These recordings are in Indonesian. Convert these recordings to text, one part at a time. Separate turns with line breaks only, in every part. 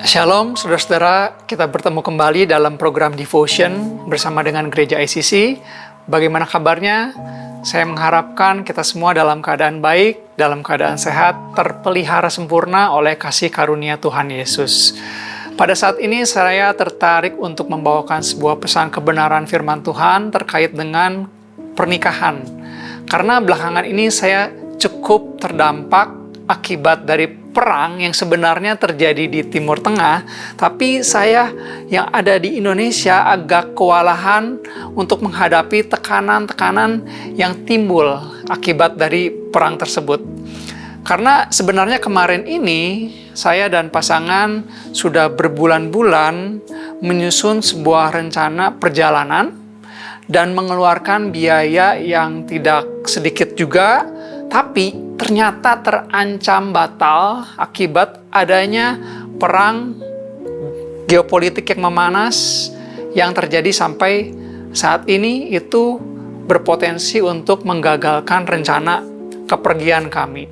Shalom saudara-saudara, kita bertemu kembali dalam program Devotion bersama dengan Gereja ICC. Bagaimana kabarnya? Saya mengharapkan kita semua dalam keadaan baik, dalam keadaan sehat, terpelihara sempurna oleh kasih karunia Tuhan Yesus. Pada saat ini saya tertarik untuk membawakan sebuah pesan kebenaran firman Tuhan terkait dengan pernikahan. Karena belakangan ini saya cukup terdampak akibat dari perang yang sebenarnya terjadi di Timur Tengah, tapi saya yang ada di Indonesia agak kewalahan untuk menghadapi tekanan-tekanan yang timbul akibat dari perang tersebut. Karena sebenarnya kemarin ini saya dan pasangan sudah berbulan-bulan menyusun sebuah rencana perjalanan dan mengeluarkan biaya yang tidak sedikit juga, tapi ternyata terancam batal akibat adanya perang geopolitik yang memanas yang terjadi sampai saat ini itu berpotensi untuk menggagalkan rencana kepergian kami.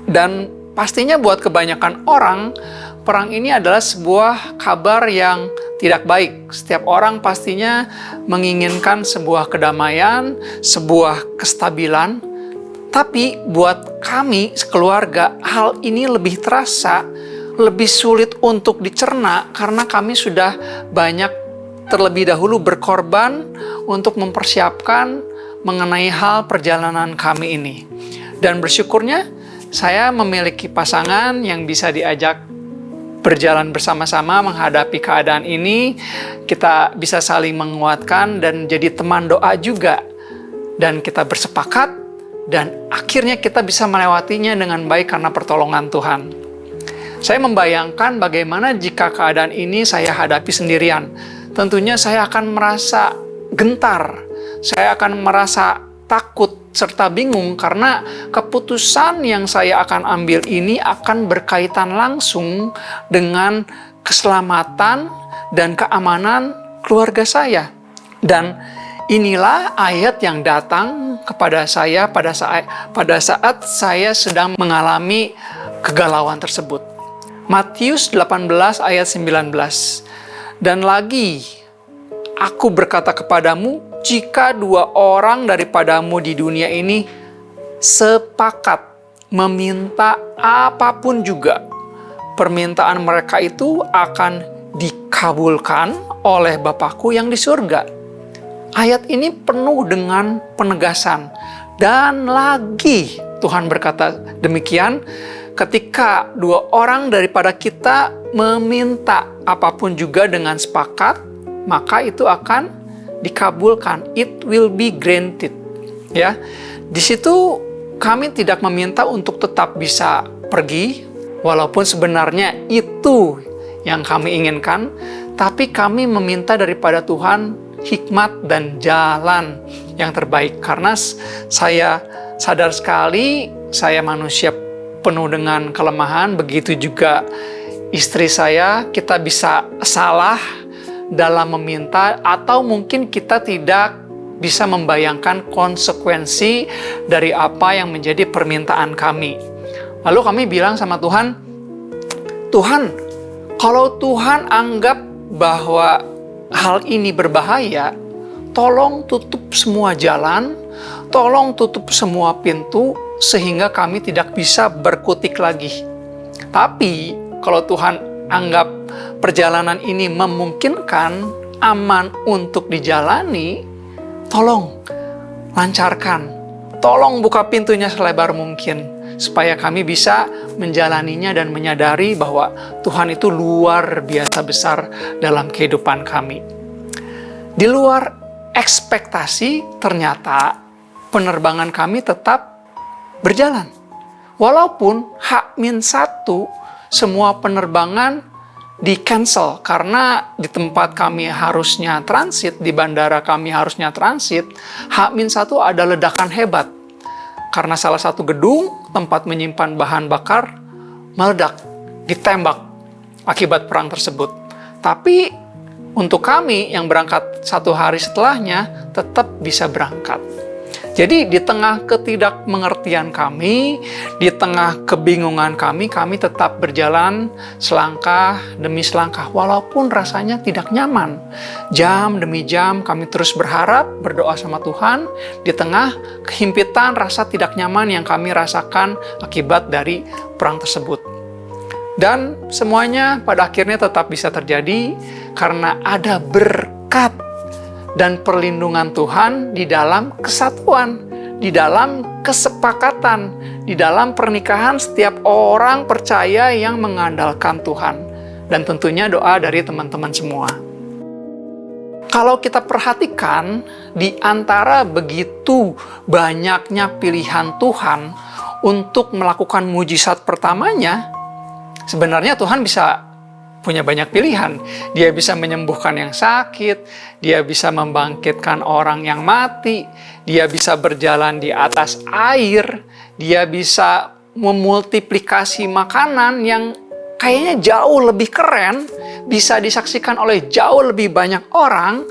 Dan pastinya buat kebanyakan orang, perang ini adalah sebuah kabar yang tidak baik. Setiap orang pastinya menginginkan sebuah kedamaian, sebuah kestabilan. Tapi buat kami sekeluarga, hal ini lebih terasa, lebih sulit untuk dicerna karena kami sudah banyak terlebih dahulu berkorban untuk mempersiapkan mengenai hal perjalanan kami ini. Dan bersyukurnya saya memiliki pasangan yang bisa diajak berjalan bersama-sama menghadapi keadaan ini. Kita bisa saling menguatkan dan jadi teman doa juga. Dan kita bersepakat dan akhirnya kita bisa melewatinya dengan baik karena pertolongan Tuhan. Saya membayangkan bagaimana jika keadaan ini saya hadapi sendirian. Tentunya saya akan merasa gentar, saya akan merasa takut serta bingung karena keputusan yang saya akan ambil ini akan berkaitan langsung dengan keselamatan dan keamanan keluarga saya. Dan inilah ayat yang datang kepada saya pada saat saya sedang mengalami kegalauan tersebut. Matius 18 ayat 19. Dan lagi, aku berkata kepadamu, jika dua orang daripadamu di dunia ini sepakat meminta apapun juga, permintaan mereka itu akan dikabulkan oleh Bapakku yang di surga. Ayat ini penuh dengan penegasan. Dan lagi Tuhan berkata demikian, ketika dua orang daripada kita meminta apapun juga dengan sepakat, maka itu akan dikabulkan. It will be granted. Ya, di situ kami tidak meminta untuk tetap bisa pergi, walaupun sebenarnya itu yang kami inginkan, tapi kami meminta daripada Tuhan hikmat dan jalan yang terbaik. Karena saya sadar sekali, saya manusia penuh dengan kelemahan, begitu juga istri saya, kita bisa salah dalam meminta, atau mungkin kita tidak bisa membayangkan konsekuensi dari apa yang menjadi permintaan kami. Lalu kami bilang sama Tuhan, Tuhan, kalau Tuhan anggap bahwa hal ini berbahaya, tolong tutup semua jalan, tolong tutup semua pintu, sehingga kami tidak bisa berkutik lagi. Tapi, kalau Tuhan anggap perjalanan ini memungkinkan, aman untuk dijalani, tolong lancarkan, tolong buka pintunya selebar mungkin, supaya kami bisa menjalaninya dan menyadari bahwa Tuhan itu luar biasa besar dalam kehidupan kami. Di luar ekspektasi, ternyata penerbangan kami tetap berjalan. Walaupun H-1 semua penerbangan di-cancel karena di tempat kami harusnya transit, di bandara kami harusnya transit, H-1 ada ledakan hebat. Karena salah satu gedung tempat menyimpan bahan bakar meledak, ditembak akibat perang tersebut. Tapi untuk kami yang berangkat 1 hari setelahnya tetap bisa berangkat. Jadi di tengah ketidakmengertian kami, di tengah kebingungan kami tetap berjalan selangkah demi selangkah walaupun rasanya tidak nyaman. Jam demi jam kami terus berharap, berdoa sama Tuhan di tengah kehimpitan rasa tidak nyaman yang kami rasakan akibat dari perang tersebut. Dan semuanya pada akhirnya tetap bisa terjadi karena ada berkat dan perlindungan Tuhan di dalam kesatuan, di dalam kesepakatan, di dalam pernikahan setiap orang percaya yang mengandalkan Tuhan. Dan tentunya doa dari teman-teman semua. Kalau kita perhatikan, di antara begitu banyaknya pilihan Tuhan untuk melakukan mujizat pertamanya, sebenarnya Tuhan bisa punya banyak pilihan. Dia bisa menyembuhkan yang sakit, dia bisa membangkitkan orang yang mati, dia bisa berjalan di atas air, dia bisa memultiplikasi makanan yang kayaknya jauh lebih keren, bisa disaksikan oleh jauh lebih banyak orang,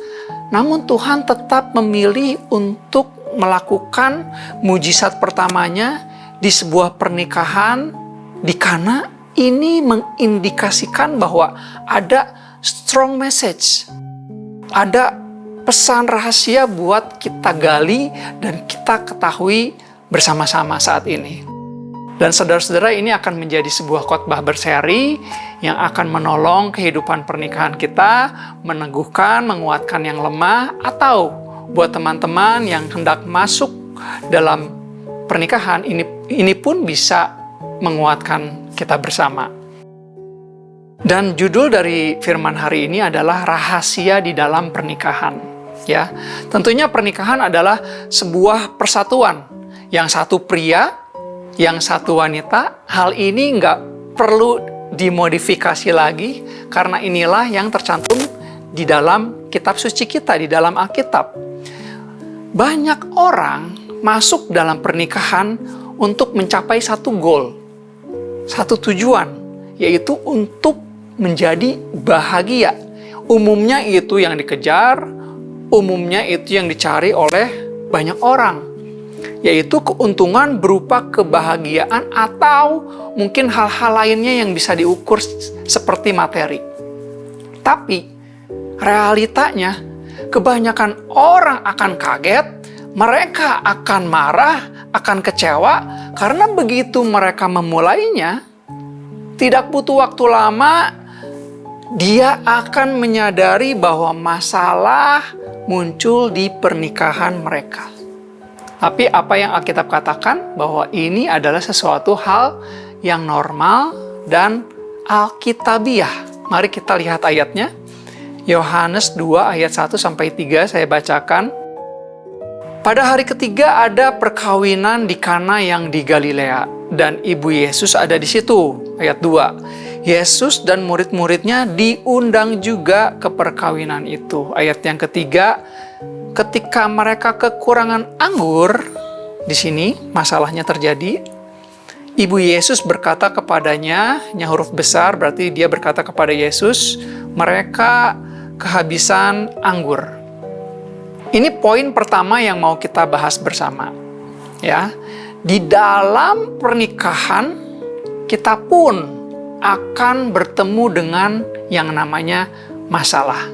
namun Tuhan tetap memilih untuk melakukan mujizat pertamanya di sebuah pernikahan, di Kana. Ini mengindikasikan bahwa ada strong message, ada pesan rahasia buat kita gali dan kita ketahui bersama-sama saat ini. Dan saudara-saudara, ini akan menjadi sebuah khotbah berseri yang akan menolong kehidupan pernikahan kita, meneguhkan, menguatkan yang lemah, atau buat teman-teman yang hendak masuk dalam pernikahan, ini pun bisa menguatkan kita bersama. Dan judul dari firman hari ini adalah rahasia di dalam pernikahan. Ya, tentunya pernikahan adalah sebuah persatuan. Yang satu pria, yang satu wanita. Hal ini nggak perlu dimodifikasi lagi karena inilah yang tercantum di dalam kitab suci kita, di dalam Alkitab. Banyak orang masuk dalam pernikahan untuk mencapai satu goal, satu tujuan, yaitu untuk menjadi bahagia. Umumnya itu yang dikejar, umumnya itu yang dicari oleh banyak orang, yaitu keuntungan berupa kebahagiaan atau mungkin hal-hal lainnya yang bisa diukur seperti materi. Tapi realitanya, kebanyakan orang akan kaget, mereka akan marah, akan kecewa, karena begitu mereka memulainya, tidak butuh waktu lama, dia akan menyadari bahwa masalah muncul di pernikahan mereka. Tapi apa yang Alkitab katakan? Bahwa ini adalah sesuatu hal yang normal dan alkitabiah. Mari kita lihat ayatnya. Yohanes 2 ayat 1-3 saya bacakan. Pada hari ketiga ada perkawinan di Kana yang di Galilea, dan ibu Yesus ada di situ. Ayat 2. Yesus dan murid-muridnya diundang juga ke perkawinan itu. Ayat yang ketiga, ketika mereka kekurangan anggur, di sini masalahnya terjadi. Ibu Yesus berkata kepadanya, huruf besar berarti dia berkata kepada Yesus, mereka kehabisan anggur. Ini poin pertama yang mau kita bahas bersama. Ya, di dalam pernikahan kita pun akan bertemu dengan yang namanya masalah.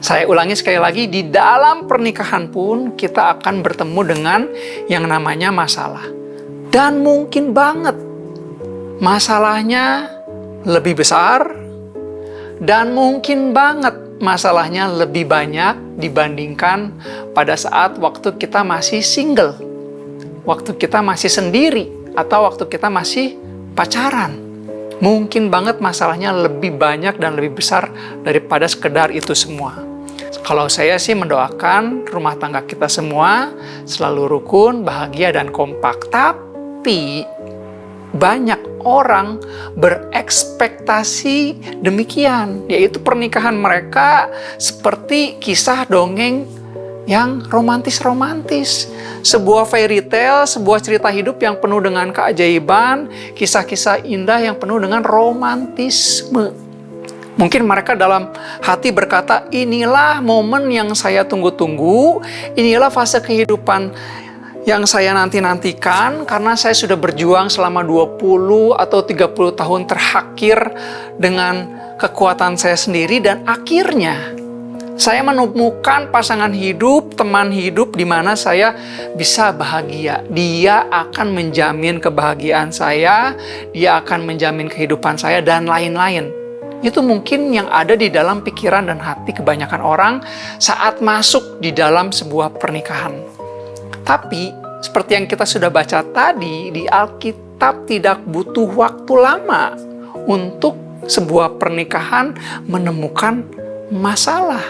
Saya ulangi sekali lagi, di dalam pernikahan pun kita akan bertemu dengan yang namanya masalah. Dan mungkin banget masalahnya lebih besar, dan mungkin banget masalahnya lebih banyak dibandingkan pada saat waktu kita masih single, waktu kita masih sendiri, atau waktu kita masih pacaran. Mungkin banget masalahnya lebih banyak dan lebih besar daripada sekedar itu semua. Kalau saya sih mendoakan rumah tangga kita semua selalu rukun, bahagia, dan kompak. Tapi banyak orang berekspektasi demikian, yaitu pernikahan mereka seperti kisah dongeng yang romantis-romantis. Sebuah fairy tale, sebuah cerita hidup yang penuh dengan keajaiban, kisah-kisah indah yang penuh dengan romantisme. Mungkin mereka dalam hati berkata, inilah momen yang saya tunggu-tunggu, inilah fase kehidupan yang saya nanti-nantikan, karena saya sudah berjuang selama 20 atau 30 tahun terhakir dengan kekuatan saya sendiri, dan akhirnya saya menemukan pasangan hidup, teman hidup di mana saya bisa bahagia. Dia akan menjamin kebahagiaan saya, dia akan menjamin kehidupan saya, dan lain-lain. Itu mungkin yang ada di dalam pikiran dan hati kebanyakan orang saat masuk di dalam sebuah pernikahan. Tapi, seperti yang kita sudah baca tadi, di Alkitab tidak butuh waktu lama untuk sebuah pernikahan menemukan masalah.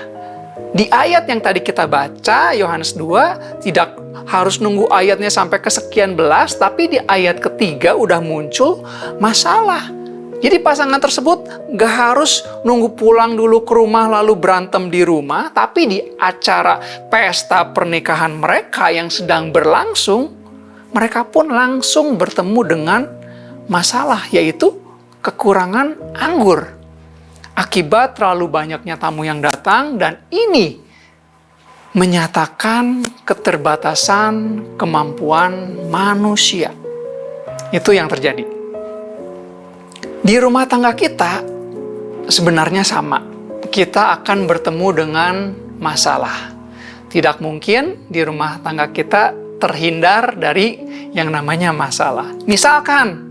Di ayat yang tadi kita baca, Yohanes 2, tidak harus nunggu ayatnya sampai kesekian belas, tapi di ayat ketiga udah muncul masalah. Jadi pasangan tersebut gak harus nunggu pulang dulu ke rumah lalu berantem di rumah, tapi di acara pesta pernikahan mereka yang sedang berlangsung, mereka pun langsung bertemu dengan masalah, yaitu kekurangan anggur. Akibat terlalu banyaknya tamu yang datang, dan ini menyatakan keterbatasan kemampuan manusia. Itu yang terjadi. Di rumah tangga kita sebenarnya sama. Kita akan bertemu dengan masalah. Tidak mungkin di rumah tangga kita terhindar dari yang namanya masalah. Misalkan,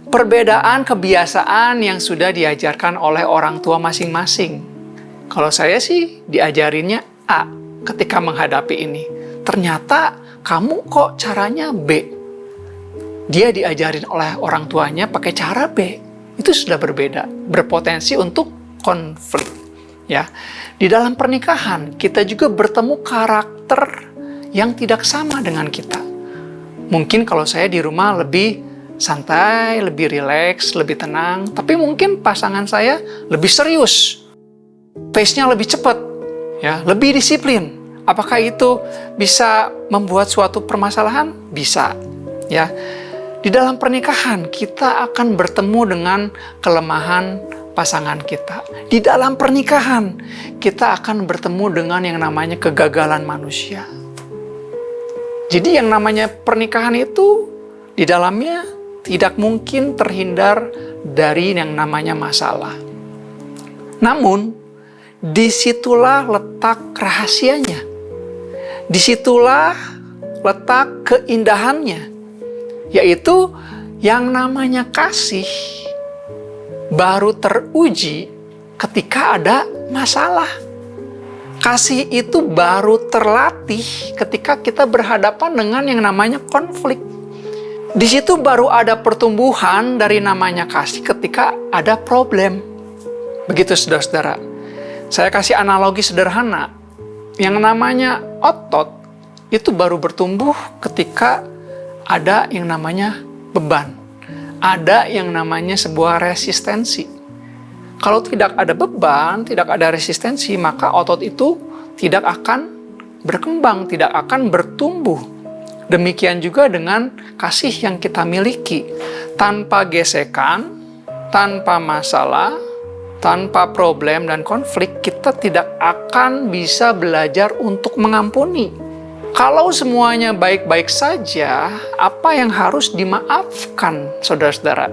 perbedaan kebiasaan yang sudah diajarkan oleh orang tua masing-masing. Kalau saya sih diajarinnya A ketika menghadapi ini. Ternyata kamu kok caranya B. Dia diajarin oleh orang tuanya pakai cara B. Itu sudah berbeda, berpotensi untuk konflik. Ya, di dalam pernikahan kita juga bertemu karakter yang tidak sama dengan kita. Mungkin kalau saya di rumah lebih santai, lebih rileks, lebih tenang, tapi mungkin pasangan saya lebih serius, pace-nya lebih cepat, ya, lebih disiplin. Apakah itu bisa membuat suatu permasalahan? Bisa, ya. Di dalam pernikahan, kita akan bertemu dengan kelemahan pasangan kita. Di dalam pernikahan, kita akan bertemu dengan yang namanya kegagalan manusia. Jadi yang namanya pernikahan itu, di dalamnya tidak mungkin terhindar dari yang namanya masalah. Namun, disitulah letak rahasianya. Disitulah letak keindahannya. Yaitu yang namanya kasih baru teruji ketika ada masalah. Kasih itu baru terlatih ketika kita berhadapan dengan yang namanya konflik. Di situ baru ada pertumbuhan dari namanya kasih ketika ada problem. Begitu saudara-saudara. Saya kasih analogi sederhana. Yang namanya otot itu baru bertumbuh ketika ada yang namanya beban. Ada yang namanya sebuah resistensi. Kalau tidak ada beban, tidak ada resistensi, maka otot itu tidak akan berkembang, tidak akan bertumbuh. Demikian juga dengan kasih yang kita miliki. Tanpa gesekan, tanpa masalah, tanpa problem dan konflik, kita tidak akan bisa belajar untuk mengampuni. Kalau semuanya baik-baik saja, apa yang harus dimaafkan, saudara-saudara?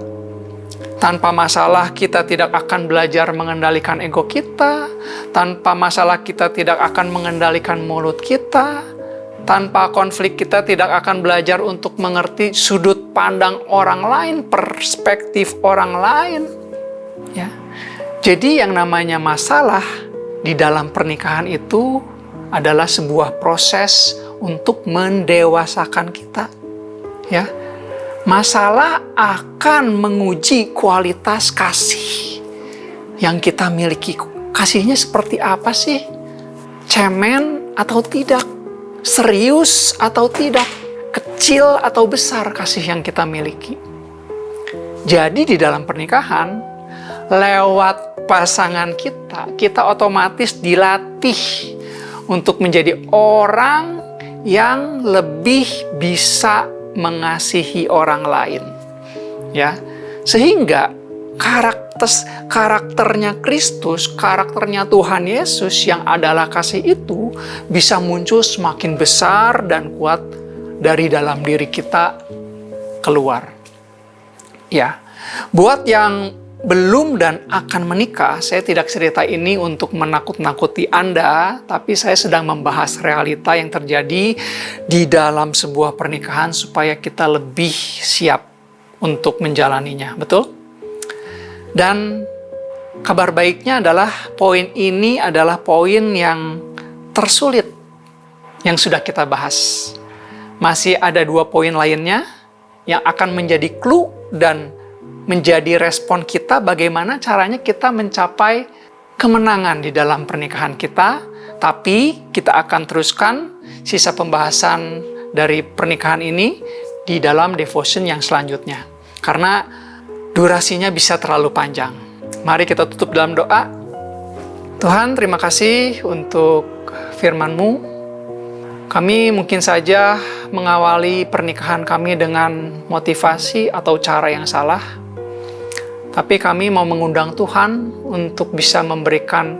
Tanpa masalah kita tidak akan belajar mengendalikan ego kita. Tanpa masalah kita tidak akan mengendalikan mulut kita. Tanpa konflik kita tidak akan belajar untuk mengerti sudut pandang orang lain, perspektif orang lain. Ya. Jadi yang namanya masalah di dalam pernikahan itu adalah sebuah proses untuk mendewasakan kita. Ya. Masalah akan menguji kualitas kasih yang kita miliki. Kasihnya seperti apa sih? Cemen atau tidak? Serius atau tidak? Kecil atau besar kasih yang kita miliki? Jadi di dalam pernikahan, lewat pasangan kita otomatis dilatih untuk menjadi orang yang lebih bisa mengasihi orang lain. Ya, sehingga karakter atas karakternya Kristus, karakternya Tuhan Yesus yang adalah kasih itu bisa muncul semakin besar dan kuat dari dalam diri kita keluar. Ya, buat yang belum dan akan menikah, saya tidak cerita ini untuk menakut-nakuti Anda, tapi saya sedang membahas realita yang terjadi di dalam sebuah pernikahan supaya kita lebih siap untuk menjalaninya, betul? Dan kabar baiknya adalah poin ini adalah poin yang tersulit yang sudah kita bahas. Masih ada 2 poin lainnya yang akan menjadi clue dan menjadi respon kita bagaimana caranya kita mencapai kemenangan di dalam pernikahan kita. Tapi kita akan teruskan sisa pembahasan dari pernikahan ini di dalam devotion yang selanjutnya. Karena durasinya bisa terlalu panjang. Mari kita tutup dalam doa. Tuhan, terima kasih untuk firman-Mu. Kami mungkin saja mengawali pernikahan kami dengan motivasi atau cara yang salah. Tapi kami mau mengundang Tuhan untuk bisa memberikan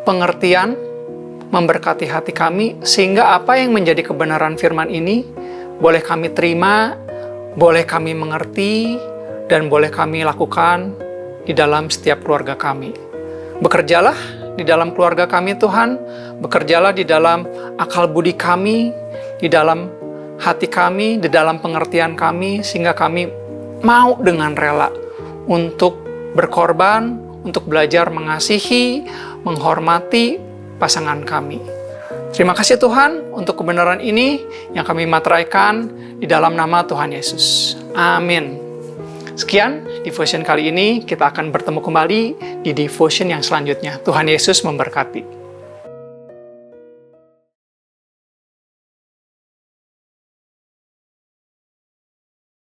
pengertian, memberkati hati kami, sehingga apa yang menjadi kebenaran firman ini boleh kami terima, boleh kami mengerti, dan boleh kami lakukan di dalam setiap keluarga kami. Bekerjalah di dalam keluarga kami Tuhan, bekerjalah di dalam akal budi kami, di dalam hati kami, di dalam pengertian kami, sehingga kami mau dengan rela untuk berkorban, untuk belajar mengasihi, menghormati pasangan kami. Terima kasih Tuhan untuk kebenaran ini yang kami materaikan di dalam nama Tuhan Yesus. Amin. Sekian devotion kali ini, kita akan bertemu kembali di devotion yang selanjutnya. Tuhan Yesus memberkati.